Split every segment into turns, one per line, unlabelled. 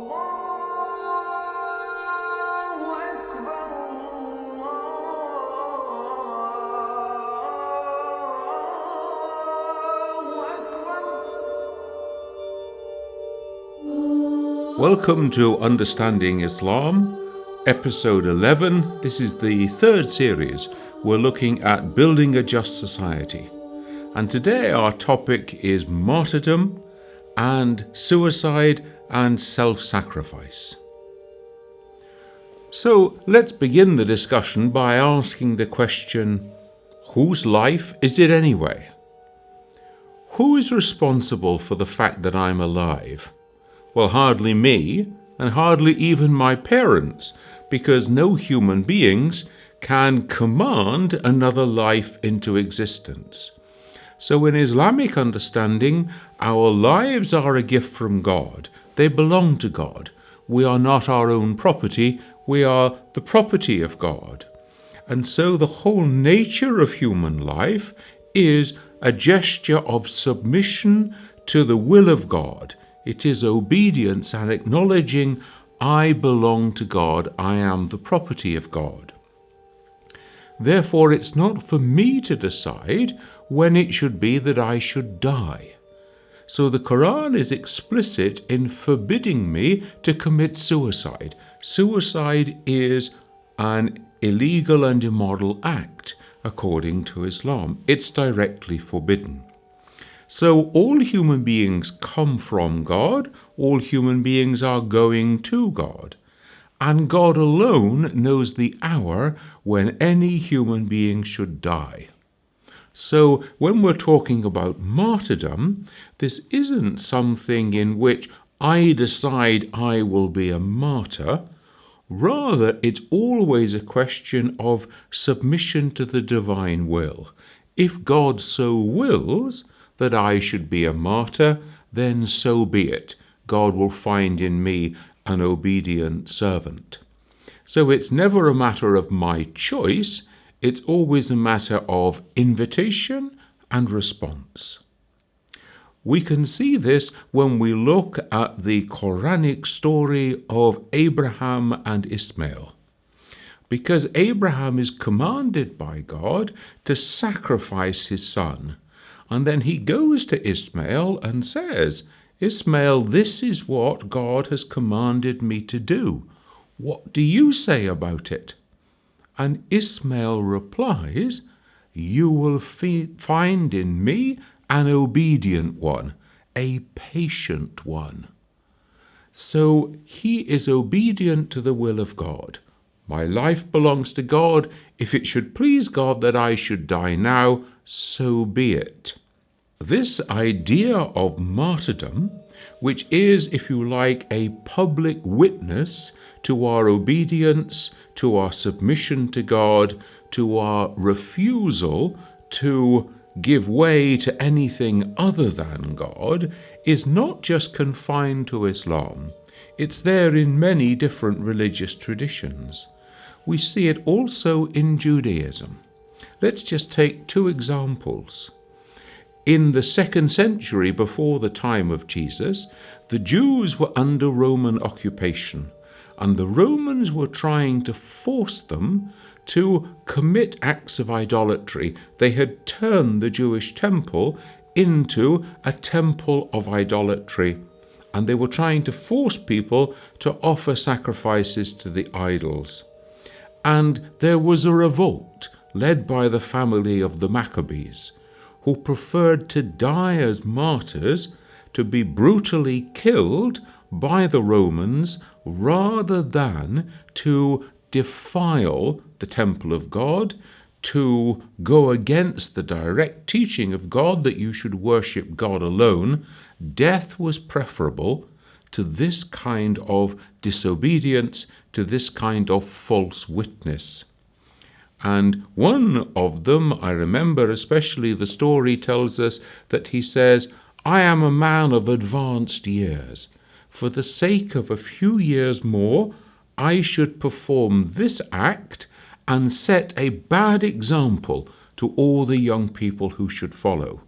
Welcome to Understanding Islam, episode 11. This is the third series. We're looking at building a just society. And today our topic is martyrdom and suicide and self-sacrifice. So let's begin the discussion by asking the question, whose life is it anyway? Who is responsible for the fact that I'm alive? Well, hardly me, and hardly even my parents, because no human beings can command another life into existence. So in Islamic understanding, our lives are a gift from God. They belong to God. We are not our own property. We are the property of God. And so the whole nature of human life is a gesture of submission to the will of God. It is obedience and acknowledging, I belong to God, I am the property of God. Therefore, it's not for me to decide when it should be that I should die. So the Qur'an is explicit in forbidding me to commit suicide. Suicide is an illegal and immoral act, according to Islam. It's directly forbidden. So all human beings come from God, all human beings are going to God, and God alone knows the hour when any human being should die. So when we're talking about martyrdom, this isn't something in which I decide I will be a martyr. Rather, it's always a question of submission to the divine will. If God so wills that I should be a martyr, then so be it. God will find in me an obedient servant. So it's never a matter of my choice, it's always a matter of invitation and response. We can see this when we look at the Quranic story of Abraham and Ismail. Because Abraham is commanded by God to sacrifice his son. And then he goes to Ismail and says, Ismail, this is what God has commanded me to do. What do you say about it? And Ismail replies, you will find in me an obedient one, a patient one. So he is obedient to the will of God. My life belongs to God. If it should please God that I should die now, so be it. This idea of martyrdom, which is, if you like, a public witness to our obedience, to our submission to God, to our refusal to give way to anything other than God, is not just confined to Islam. It's there in many different religious traditions. We see it also in Judaism. Let's just take two examples. In the 2nd century before the time of Jesus, the Jews were under Roman occupation, and the Romans were trying to force them to commit acts of idolatry. They had turned the Jewish temple into a temple of idolatry, and they were trying to force people to offer sacrifices to the idols. And there was a revolt led by the family of the Maccabees, who preferred to die as martyrs, to be brutally killed by the Romans, rather than to defile the temple of God, to go against the direct teaching of God that you should worship God alone. Death was preferable to this kind of disobedience, to this kind of false witness. And one of them, I remember especially, the story tells us that he says, I am a man of advanced years. For the sake of a few years more, I should perform this act and set a bad example to all the young people who should follow.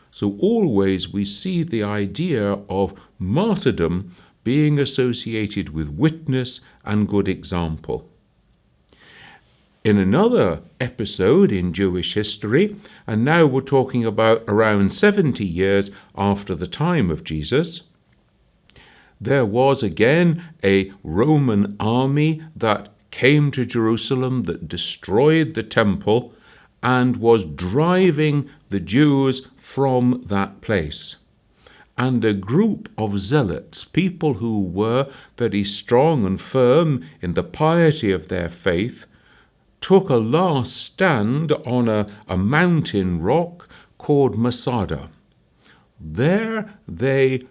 So always we see the idea of martyrdom being associated with witness and good example. In another episode in Jewish history, and now we're talking about around 70 years after the time of Jesus, there was again a Roman army that came to Jerusalem, that destroyed the temple and was driving the Jews from that place. And a group of zealots, people who were very strong and firm in the piety of their faith, took a last stand on a mountain rock called Masada. There they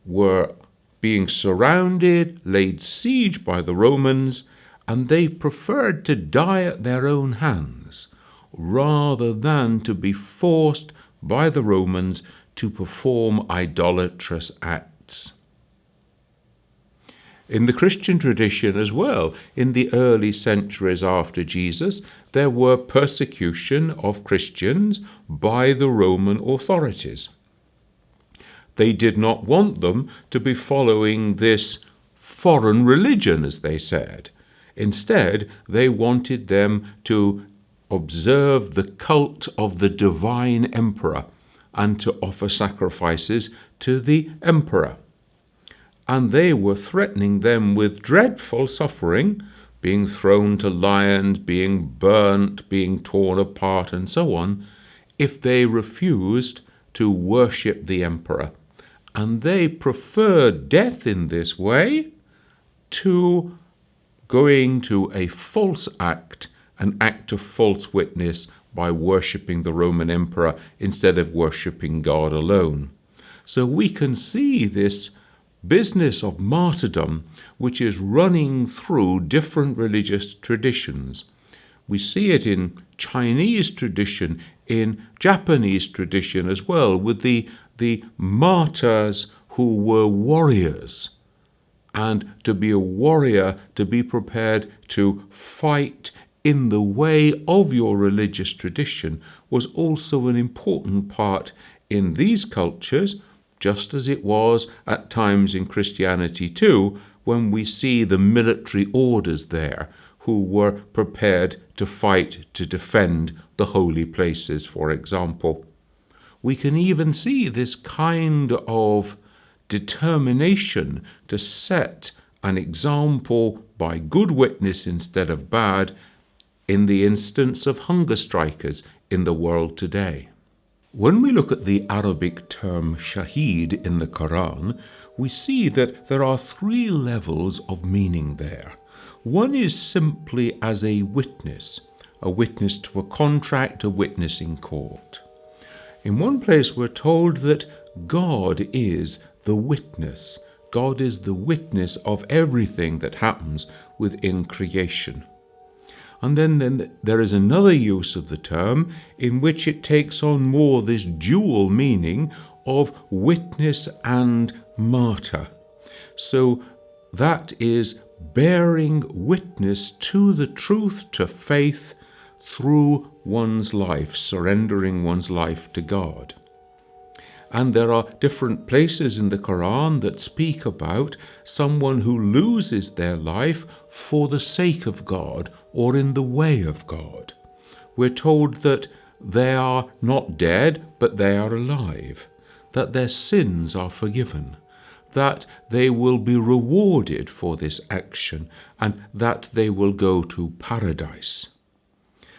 were being surrounded, laid siege by the Romans, and they preferred to die at their own hands rather than to be forced by the Romans to perform idolatrous acts. In the Christian tradition as well, in the early centuries after Jesus, there were persecution of Christians by the Roman authorities. They did not want them to be following this foreign religion, as they said. Instead, they wanted them to observe the cult of the divine emperor and to offer sacrifices to the emperor. And they were threatening them with dreadful suffering, being thrown to lions, being burnt, being torn apart, and so on, if they refused to worship the emperor. And they preferred death in this way to going to a false act, an act of false witness by worshipping the Roman emperor instead of worshipping God alone. So we can see this business of martyrdom, which is running through different religious traditions. We see it in Chinese tradition, in Japanese tradition as well, with the martyrs who were warriors. And to be a warrior, to be prepared to fight in the way of your religious tradition, was also an important part in these cultures, just as it was at times in Christianity too, when we see the military orders there who were prepared to fight to defend the holy places, for example. We can even see this kind of determination to set an example by good witness instead of bad in the instance of hunger strikers in the world today. When we look at the Arabic term shaheed in the Qur'an, we see that there are three levels of meaning there. One is simply as a witness to a contract, a witness in court. In one place we're told that God is the witness. God is the witness of everything that happens within creation. And then there is another use of the term in which it takes on more this dual meaning of witness and martyr. So that is bearing witness to the truth, to faith, through one's life, surrendering one's life to God. And there are different places in the Qur'an that speak about someone who loses their life for the sake of God or in the way of God. We're told that they are not dead, but they are alive, that their sins are forgiven, that they will be rewarded for this action, and that they will go to paradise.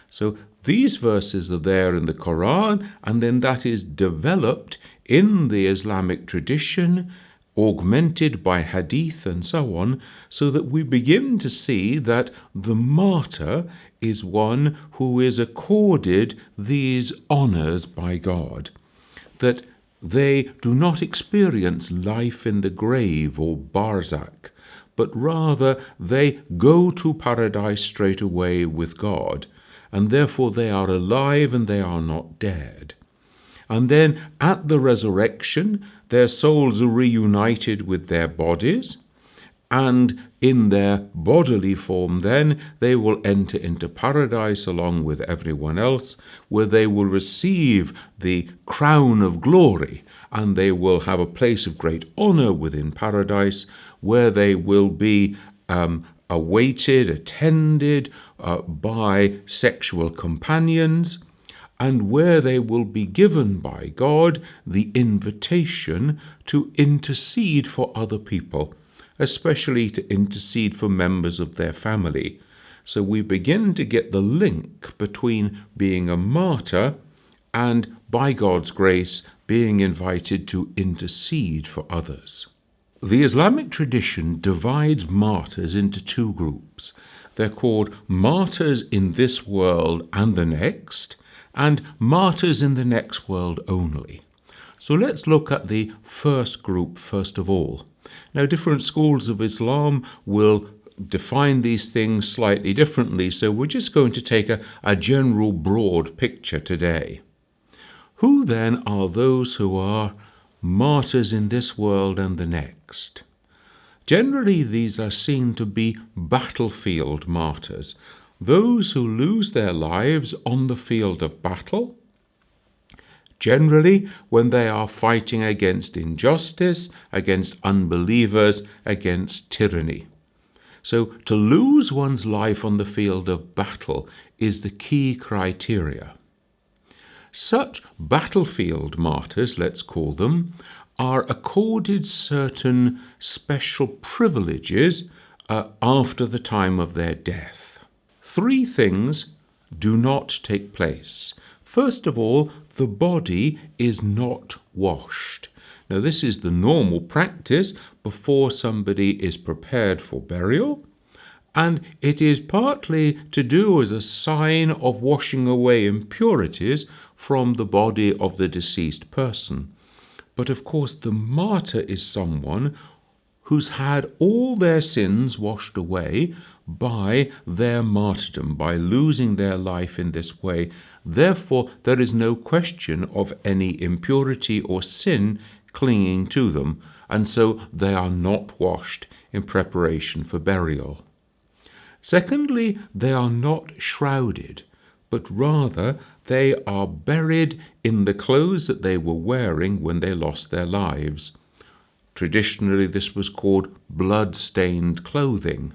So these verses are there in the Qur'an, and then that is developed in the Islamic tradition, augmented by hadith and so on, so that we begin to see that the martyr is one who is accorded these honors by God, that they do not experience life in the grave or barzakh, but rather they go to paradise straight away with God, and therefore they are alive and they are not dead. And then at the resurrection, their souls are reunited with their bodies, and in their bodily form then they will enter into paradise along with everyone else, where they will receive the crown of glory, and they will have a place of great honor within paradise, where they will be awaited, attended by sexual companions, and where they will be given by God the invitation to intercede for other people, especially to intercede for members of their family. So we begin to get the link between being a martyr and, by God's grace, being invited to intercede for others. The Islamic tradition divides martyrs into two groups. They're called martyrs in this world and the next, and martyrs in the next world only. So let's look at the first group first of all. Now, different schools of Islam will define these things slightly differently, so we're just going to take a general broad picture today. Who then are those who are martyrs in this world and the next? Generally, these are seen to be battlefield martyrs, those who lose their lives on the field of battle, generally when they are fighting against injustice, against unbelievers, against tyranny. So to lose one's life on the field of battle is the key criteria. Such battlefield martyrs, let's call them, are accorded certain special privileges after the time of their death. Three things do not take place. First of all, the body is not washed. Now, this is the normal practice before somebody is prepared for burial, and it is partly to do as a sign of washing away impurities from the body of the deceased person. But of course, the martyr is someone who's had all their sins washed away by their martyrdom, by losing their life in this way. Therefore, there is no question of any impurity or sin clinging to them, and so they are not washed in preparation for burial. Secondly, they are not shrouded, but rather they are buried in the clothes that they were wearing when they lost their lives. Traditionally, this was called blood-stained clothing.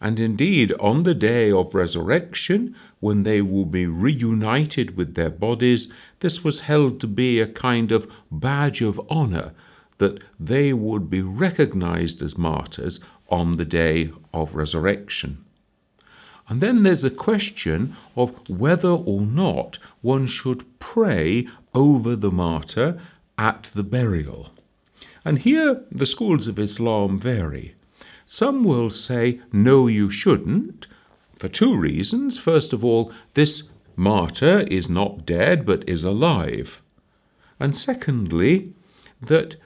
And indeed, on the day of resurrection, when they will be reunited with their bodies, this was held to be a kind of badge of honor that they would be recognized as martyrs on the day of resurrection. And then there's a question of whether or not one should pray over the martyr at the burial. And here the schools of Islam vary. Some will say, no, you shouldn't, for two reasons. First of all, this martyr is not dead but is alive. And secondly, that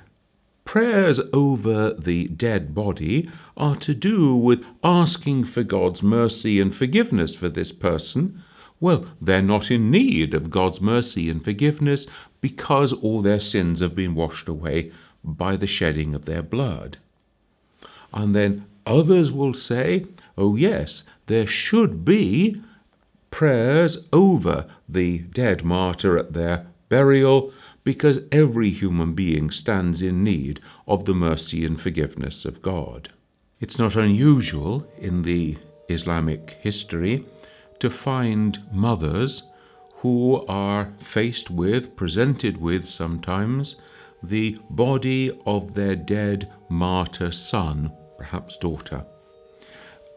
prayers over the dead body are to do with asking for God's mercy and forgiveness for this person. Well, they're not in need of God's mercy and forgiveness because all their sins have been washed away by the shedding of their blood. And then others will say, oh yes, there should be prayers over the dead martyr at their burial, because every human being stands in need of the mercy and forgiveness of God. It's not unusual in the Islamic history to find mothers who are presented with sometimes, the body of their dead martyr son, perhaps daughter,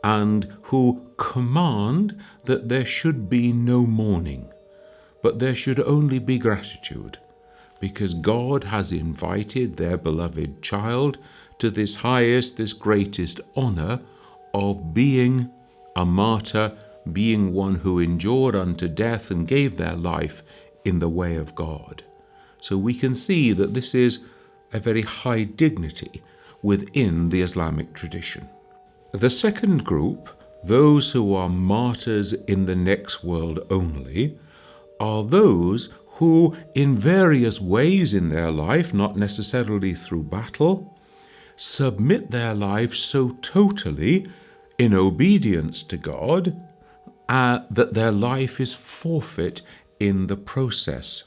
and who command that there should be no mourning, but there should only be gratitude, because God has invited their beloved child to this highest, this greatest honor of being a martyr, being one who endured unto death and gave their life in the way of God. So we can see that this is a very high dignity within the Islamic tradition. The second group, those who are martyrs in the next world only, are those who in various ways in their life, not necessarily through battle, submit their lives so totally in obedience to God that their life is forfeit in the process.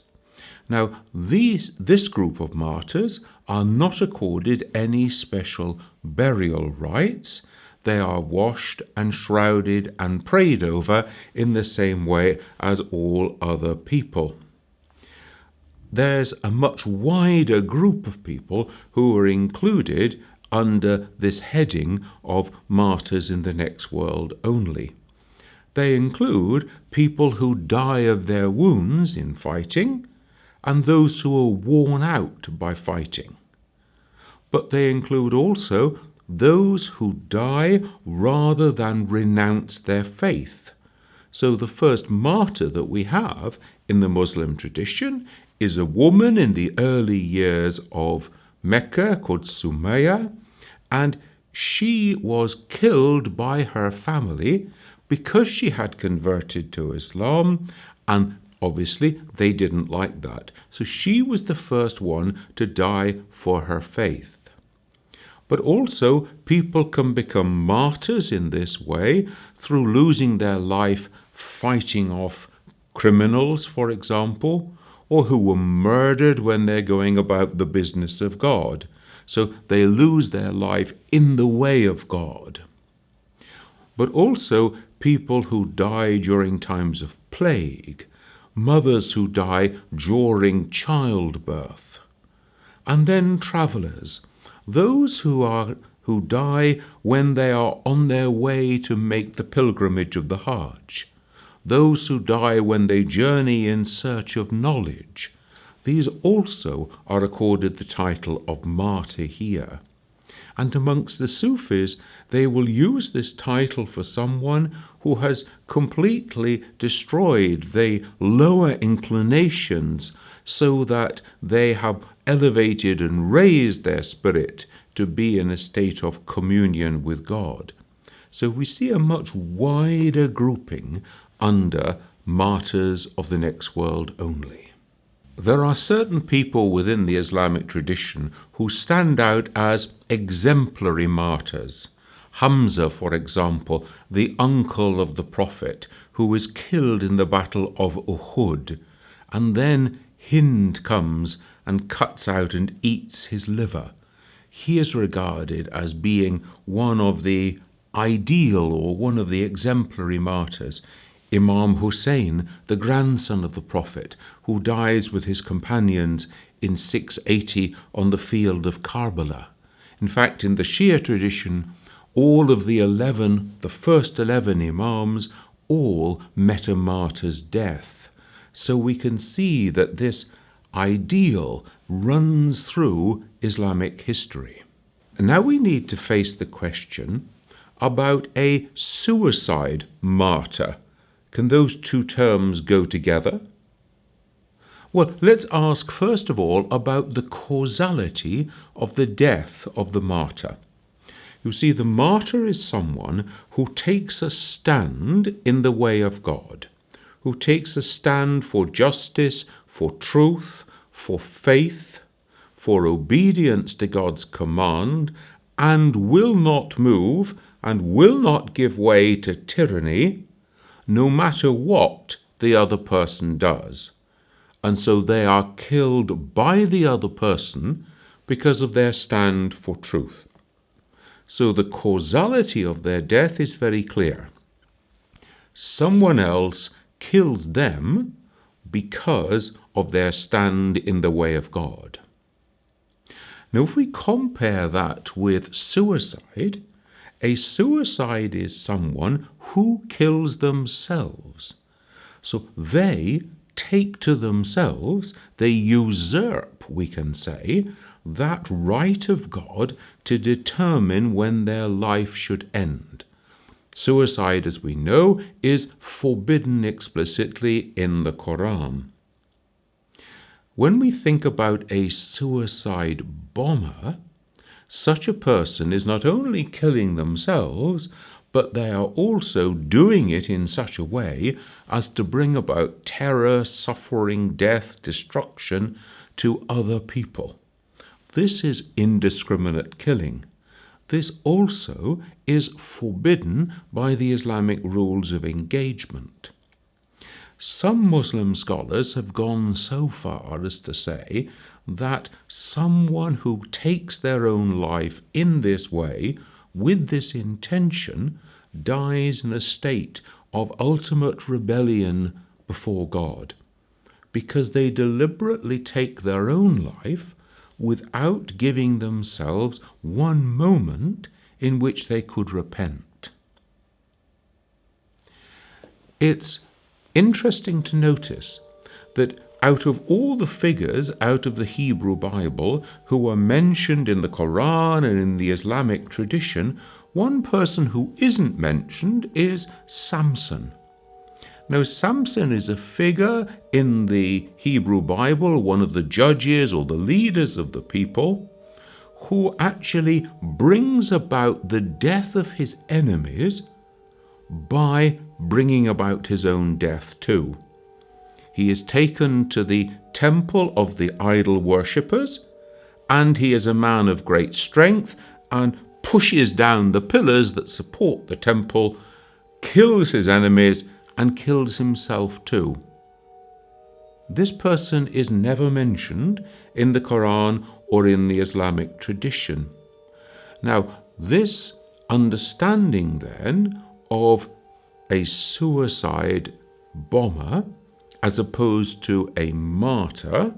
Now, this group of martyrs are not accorded any special burial rites. They are washed and shrouded and prayed over in the same way as all other people. There's a much wider group of people who are included under this heading of martyrs in the next world only. They include people who die of their wounds in fighting and those who are worn out by fighting. But they include also those who die rather than renounce their faith. So the first martyr that we have in the Muslim tradition is a woman in the early years of Mecca called Sumayya, and she was killed by her family because she had converted to Islam, and obviously they didn't like that. So she was the first one to die for her faith. But also, people can become martyrs in this way through losing their life fighting off criminals, for example, or who were murdered when they're going about the business of God. So they lose their life in the way of God. But also, people who die during times of plague, mothers who die during childbirth, and then travellers, those who die when they are on their way to make the pilgrimage of the Hajj, those who die when they journey in search of knowledge. These also are accorded the title of martyr here. And amongst the Sufis, they will use this title for someone who has completely destroyed the lower inclinations so that they have elevated and raised their spirit to be in a state of communion with God. So we see a much wider grouping under martyrs of the next world only. There are certain people within the Islamic tradition who stand out as exemplary martyrs. Hamza, for example, the uncle of the Prophet, who was killed in the Battle of Uhud, and then Hind comes and cuts out and eats his liver. He is regarded as being one of the ideal or one of the exemplary martyrs. Imam Hussein, the grandson of the Prophet, who dies with his companions in 680 on the field of Karbala. In fact, in the Shia tradition, all of the first 11 Imams, all met a martyr's death. So we can see that this ideal runs through Islamic history. And now we need to face the question about a suicide martyr. Can those two terms go together? Well, let's ask first of all about the causality of the death of the martyr. You see, the martyr is someone who takes a stand in the way of God, who takes a stand for justice, for truth, for faith, for obedience to God's command, and will not move and will not give way to tyranny, no matter what the other person does. And so they are killed by the other person because of their stand for truth. So the causality of their death is very clear. Someone else kills them because of their stand in the way of God. Now, if we compare that with suicide, a suicide is someone who kills themselves. So they take to themselves, they usurp, we can say, that right of God to determine when their life should end. Suicide, as we know, is forbidden explicitly in the Qur'an. When we think about a suicide bomber, such a person is not only killing themselves, but they are also doing it in such a way as to bring about terror, suffering, death, destruction to other people. This is indiscriminate killing. This also is forbidden by the Islamic rules of engagement. Some Muslim scholars have gone so far as to say that someone who takes their own life in this way, with this intention, dies in a state of ultimate rebellion before God, because they deliberately take their own life without giving themselves one moment in which they could repent. It's interesting to notice that out of all the figures out of the Hebrew Bible who are mentioned in the Qur'an and in the Islamic tradition, one person who isn't mentioned is Samson. Now, Samson is a figure in the Hebrew Bible, one of the judges or the leaders of the people, who actually brings about the death of his enemies by bringing about his own death too. He is taken to the temple of the idol worshippers, and he is a man of great strength and pushes down the pillars that support the temple, kills his enemies, and kills himself too. This person is never mentioned in the Qur'an or in the Islamic tradition. Now, this understanding then of a suicide bomber as opposed to a martyr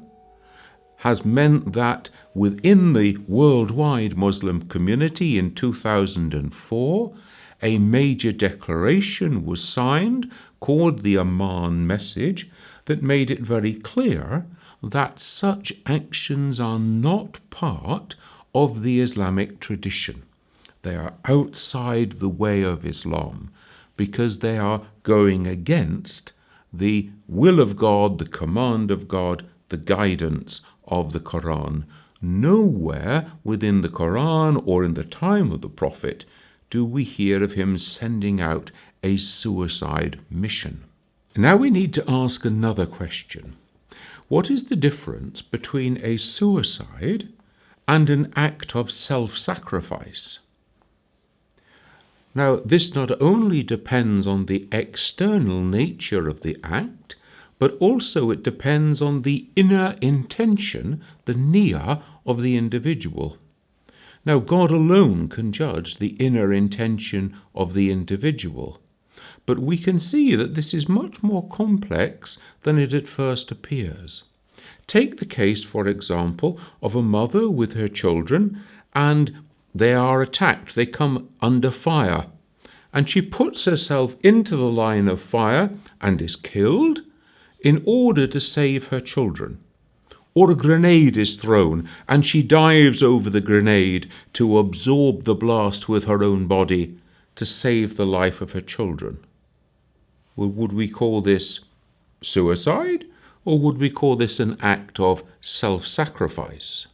has meant that within the worldwide Muslim community in 2004, a major declaration was signed called the Amman Message that made it very clear that such actions are not part of the Islamic tradition. They are outside the way of Islam because they are going against the will of God, the command of God, the guidance of the Qur'an. Nowhere within the Qur'an or in the time of the Prophet do we hear of him sending out a suicide mission. Now we need to ask another question. What is the difference between a suicide and an act of self-sacrifice? Now, this not only depends on the external nature of the act, but also it depends on the inner intention, the niyyah of the individual. Now, God alone can judge the inner intention of the individual, but we can see that this is much more complex than it at first appears. Take the case, for example, of a mother with her children, and they are attacked, they come under fire, and she puts herself into the line of fire and is killed in order to save her children. Or a grenade is thrown, and she dives over the grenade to absorb the blast with her own body to save the life of her children. Well, would we call this suicide, or would we call this an act of self-sacrifice?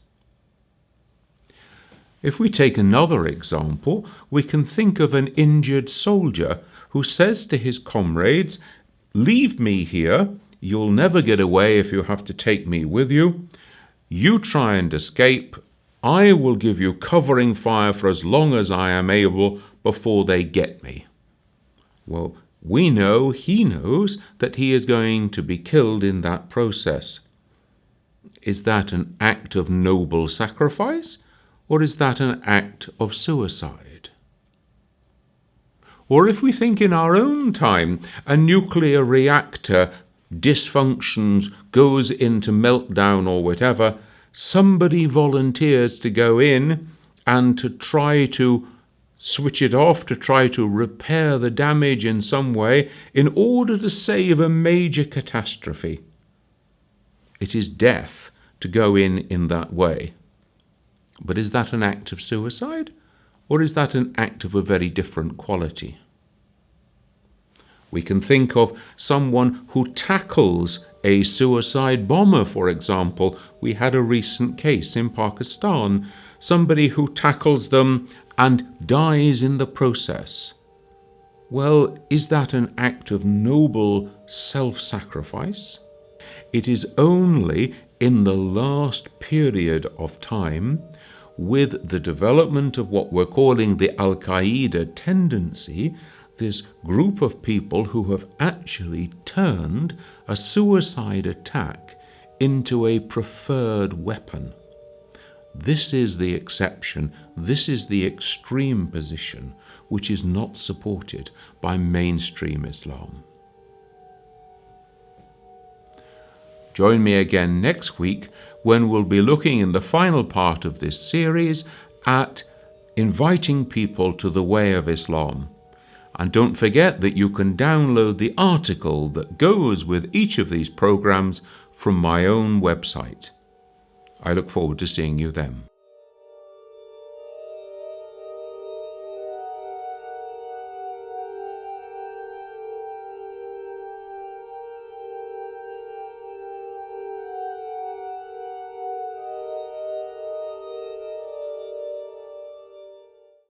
If we take another example, we can think of an injured soldier who says to his comrades, "Leave me here. You'll never get away if you have to take me with you. You try and escape. I will give you covering fire for as long as I am able before they get me." Well, we know he knows that he is going to be killed in that process. Is that an act of noble sacrifice, or is that an act of suicide? Or if we think in our own time, a nuclear reactor dysfunctions, goes into meltdown or whatever, somebody volunteers to go in and to try to switch it off, to try to repair the damage in some way in order to save a major catastrophe. It is death to go in that way. But is that an act of suicide, or is that an act of a very different quality? We can think of someone who tackles a suicide bomber, for example. We had a recent case in Pakistan, somebody who tackles them and dies in the process. Well, is that an act of noble self-sacrifice? It is only in the last period of time, with the development of what we're calling the Al-Qaeda tendency, this group of people who have actually turned a suicide attack into a preferred weapon. This is the exception, this is the extreme position which is not supported by mainstream Islam. Join me again next week when we'll be looking in the final part of this series at inviting people to the way of Islam. And don't forget that you can download the article that goes with each of these programs from my own website. I look forward to seeing you then.